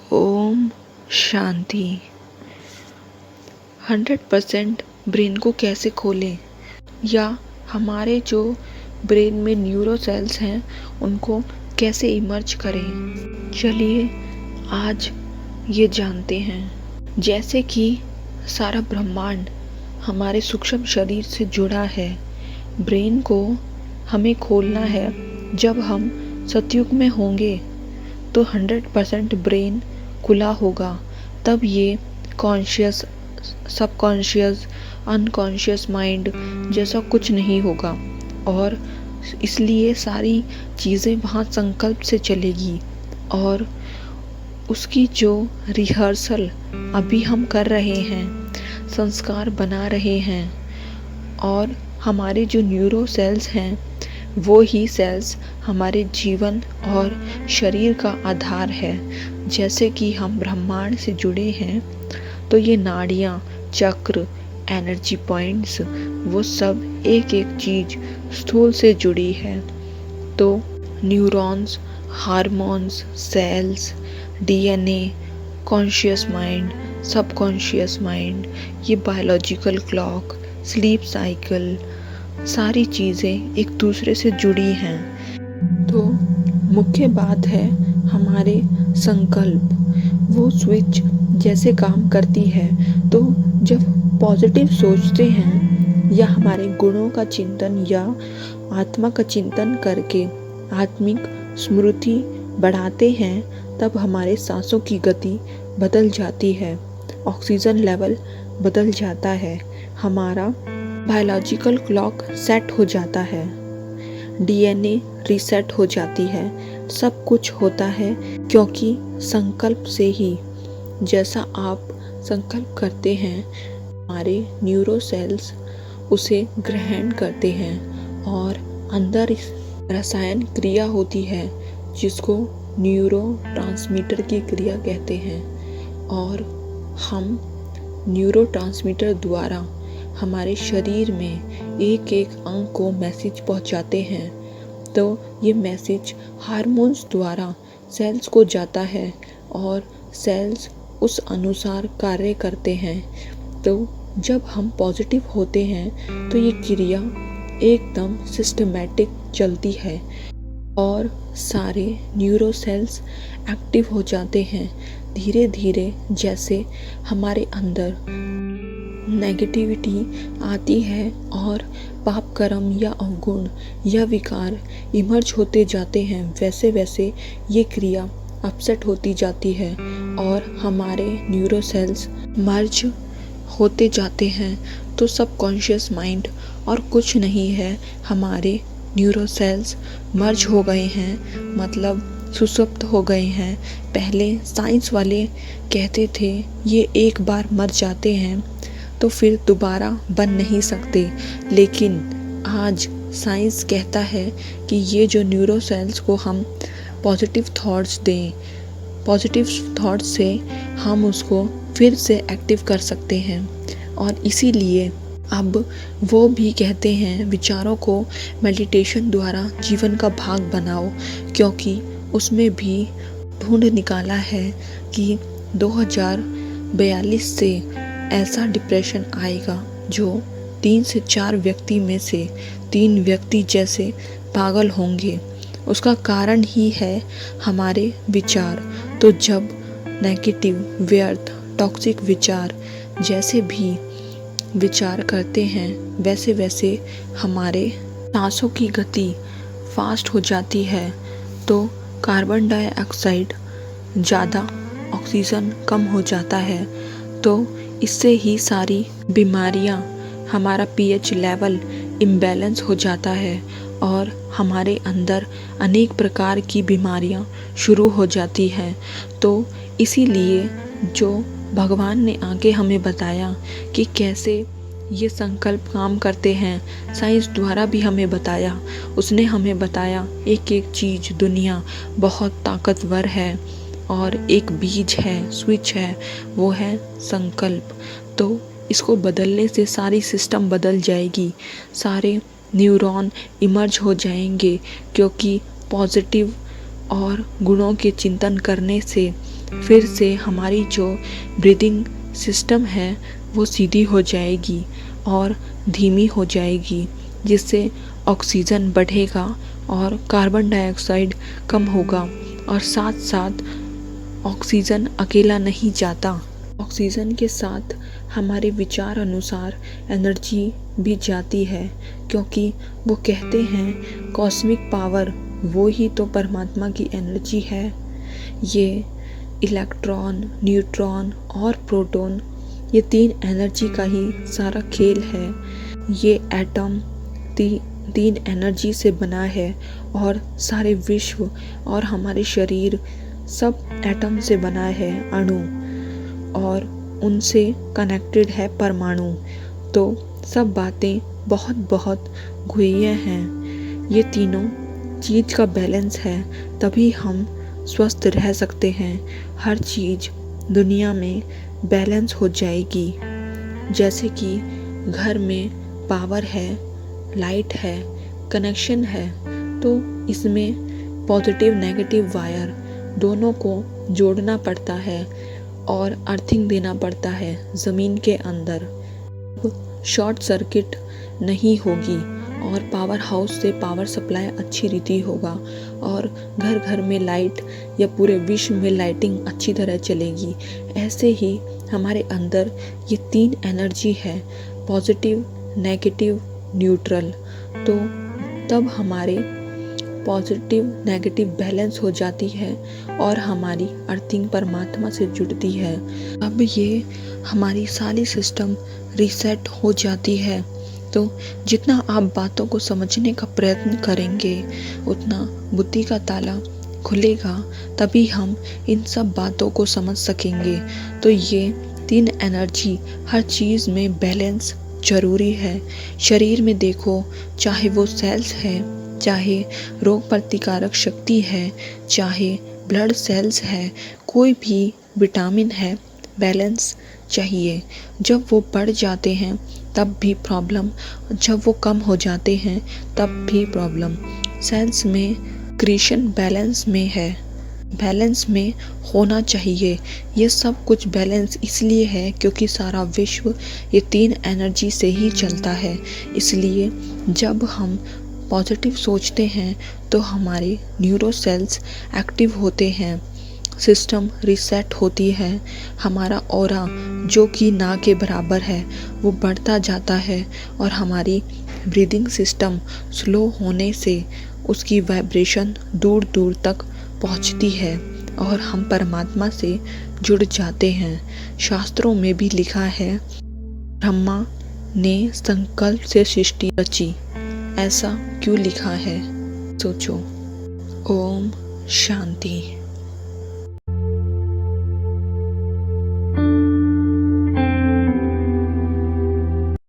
Om Shanti. 100% brain को कैसे खोलें, या हमारे जो ब्रेन में न्यूरो सेल्स हैं उनको कैसे इमर्ज करें, चलिए आज ये जानते हैं। जैसे कि सारा ब्रह्मांड हमारे सूक्ष्म शरीर से जुड़ा है, ब्रेन को हमें खोलना है। जब हम सतयुग में होंगे तो 100% ब्रेन खुला होगा, तब ये कॉन्शियस, सबकॉन्शियस, अनकॉन्शियस माइंड जैसा कुछ नहीं होगा, और इसलिए सारी चीज़ें वहाँ संकल्प से चलेगी। और उसकी जो रिहर्सल अभी हम कर रहे हैं, संस्कार बना रहे हैं, और हमारे जो न्यूरो सेल्स हैं वो ही सेल्स हमारे जीवन और शरीर का आधार है। जैसे कि हम ब्रह्मांड से जुड़े हैं तो ये नाड़ियाँ, चक्र, एनर्जी पॉइंट्स, वो सब एक एक चीज़ स्थूल से जुड़ी है। तो neurons, hormones, cells, DNA, conscious mind, subconscious mind, ये बायोलॉजिकल क्लॉक, स्लीप साइकिल, सारी चीज़ें एक दूसरे से जुड़ी हैं। तो मुख्य बात है हमारे संकल्प, वो स्विच जैसे काम करती है। तो जब पॉजिटिव सोचते हैं या हमारे गुणों का चिंतन या आत्मा का चिंतन करके आत्मिक स्मृति बढ़ाते हैं, तब हमारे सांसों की गति बदल जाती है, ऑक्सीजन लेवल बदल जाता है, हमारा बायोलॉजिकल क्लॉक सेट हो जाता है, डीएनए रीसेट हो जाती है। सब कुछ होता है क्योंकि संकल्प से ही। जैसा आप संकल्प करते हैं, हमारे न्यूरो सेल्स उसे ग्रहण करते हैं और अंदर रसायन क्रिया होती है जिसको न्यूरो ट्रांसमीटर की क्रिया कहते हैं। और हम न्यूरो ट्रांसमीटर द्वारा हमारे शरीर में एक एक अंग को मैसेज पहुंचाते हैं। तो ये मैसेज हार्मोन्स द्वारा सेल्स को जाता है और सेल्स उस अनुसार कार्य करते हैं। तो जब हम पॉजिटिव होते हैं तो ये क्रिया एकदम सिस्टमैटिक चलती है और सारे न्यूरो सेल्स एक्टिव हो जाते हैं धीरे धीरे। जैसे हमारे अंदर नेगेटिविटी आती है और पाप कर्म या अवगुण या विकार इमर्ज होते जाते हैं, वैसे वैसे ये क्रिया अपसेट होती जाती है और हमारे न्यूरो सेल्स मर्ज होते जाते हैं। तो सबकॉन्शियस माइंड और कुछ नहीं है, हमारे न्यूरो सेल्स मर्ज हो गए हैं, मतलब सुसुप्त हो गए हैं। पहले साइंस वाले कहते थे ये एक बार मर जाते हैं तो फिर दोबारा बन नहीं सकते, लेकिन आज साइंस कहता है कि ये जो न्यूरो सेल्स को हम पॉजिटिव थॉट्स दें, पॉजिटिव थॉट्स से हम उसको फिर से एक्टिव कर सकते हैं। और इसीलिए अब वो भी कहते हैं विचारों को मेडिटेशन द्वारा जीवन का भाग बनाओ, क्योंकि उसमें भी ढूंढ निकाला है कि 2042 से ऐसा डिप्रेशन आएगा जो 3 से 4 व्यक्ति में से 3 व्यक्ति जैसे पागल होंगे। उसका कारण ही है हमारे विचार। तो जब नेगेटिव, व्यर्थ, टॉक्सिक विचार जैसे भी विचार करते हैं, वैसे वैसे हमारे सांसों की गति फास्ट हो जाती है। तो कार्बन डाइऑक्साइड ज़्यादा, ऑक्सीजन कम हो जाता है। तो इससे ही सारी बीमारियां, हमारा पीएच लेवल इम्बैलेंस हो जाता है और हमारे अंदर अनेक प्रकार की बीमारियां शुरू हो जाती हैं। तो इसीलिए जो भगवान ने आगे हमें बताया कि कैसे ये संकल्प काम करते हैं, साइंस द्वारा भी हमें बताया। उसने हमें बताया एक एक चीज़, दुनिया बहुत ताकतवर है और एक बीज है, स्विच है, वो है संकल्प। तो इसको बदलने से सारी सिस्टम बदल जाएगी, सारे न्यूरॉन इमर्ज हो जाएंगे, क्योंकि पॉजिटिव और गुणों के चिंतन करने से फिर से हमारी जो ब्रीदिंग सिस्टम है वो सीधी हो जाएगी और धीमी हो जाएगी, जिससे ऑक्सीजन बढ़ेगा और कार्बन डाइऑक्साइड कम होगा। और साथ साथ ऑक्सीजन अकेला नहीं जाता, ऑक्सीजन के साथ हमारे विचार अनुसार एनर्जी भी जाती है, क्योंकि वो कहते हैं कॉस्मिक पावर वो ही तो परमात्मा की एनर्जी है। ये इलेक्ट्रॉन, न्यूट्रॉन और प्रोटॉन, ये 3 एनर्जी का ही सारा खेल है। ये एटम तीन एनर्जी से बना है और सारे विश्व और हमारे शरीर सब एटम से बना है, अणु, और उनसे कनेक्टेड है परमाणु। तो सब बातें बहुत बहुत गुह्य हैं। ये तीनों चीज़ का बैलेंस है, तभी हम स्वस्थ रह सकते हैं। हर चीज़ दुनिया में बैलेंस हो जाएगी। जैसे कि घर में पावर है, लाइट है, कनेक्शन है, तो इसमें पॉजिटिव नेगेटिव वायर दोनों को जोड़ना पड़ता है और अर्थिंग देना पड़ता है ज़मीन के अंदर। शॉर्ट सर्किट नहीं होगी और पावर हाउस से पावर सप्लाई अच्छी रीति होगा और घर घर में लाइट या पूरे विश्व में लाइटिंग अच्छी तरह चलेगी। ऐसे ही हमारे अंदर ये 3 एनर्जी है, पॉजिटिव, नेगेटिव, न्यूट्रल। तो तब हमारे पॉजिटिव नेगेटिव बैलेंस हो जाती है और हमारी अर्थिंग परमात्मा से जुड़ती है। अब ये हमारी सारी सिस्टम रीसेट हो जाती है। तो जितना आप बातों को समझने का प्रयत्न करेंगे उतना बुद्धि का ताला खुलेगा, तभी हम इन सब बातों को समझ सकेंगे। तो ये 3 एनर्जी हर चीज़ में बैलेंस जरूरी है। शरीर में देखो, चाहे वो सेल्स है, चाहे रोग प्रतिकारक शक्ति है, चाहे ब्लड सेल्स है, कोई भी विटामिन है, बैलेंस चाहिए। जब वो बढ़ जाते हैं तब भी प्रॉब्लम, जब वो कम हो जाते हैं तब भी प्रॉब्लम। सेल्स में क्रिएशन बैलेंस में है, बैलेंस में होना चाहिए। ये सब कुछ बैलेंस इसलिए है क्योंकि सारा विश्व ये 3 एनर्जी से ही चलता है। इसलिए जब हम पॉजिटिव सोचते हैं तो हमारे न्यूरो सेल्स एक्टिव होते हैं, सिस्टम रीसेट होती है, हमारा ऑरा जो कि ना के बराबर है वो बढ़ता जाता है और हमारी ब्रीदिंग सिस्टम स्लो होने से उसकी वाइब्रेशन दूर दूर तक पहुंचती है और हम परमात्मा से जुड़ जाते हैं। शास्त्रों में भी लिखा है, ब्रह्मा ने संकल्प से सृष्टि रची। ऐसा क्यों लिखा है, सोचो। ओम शांति।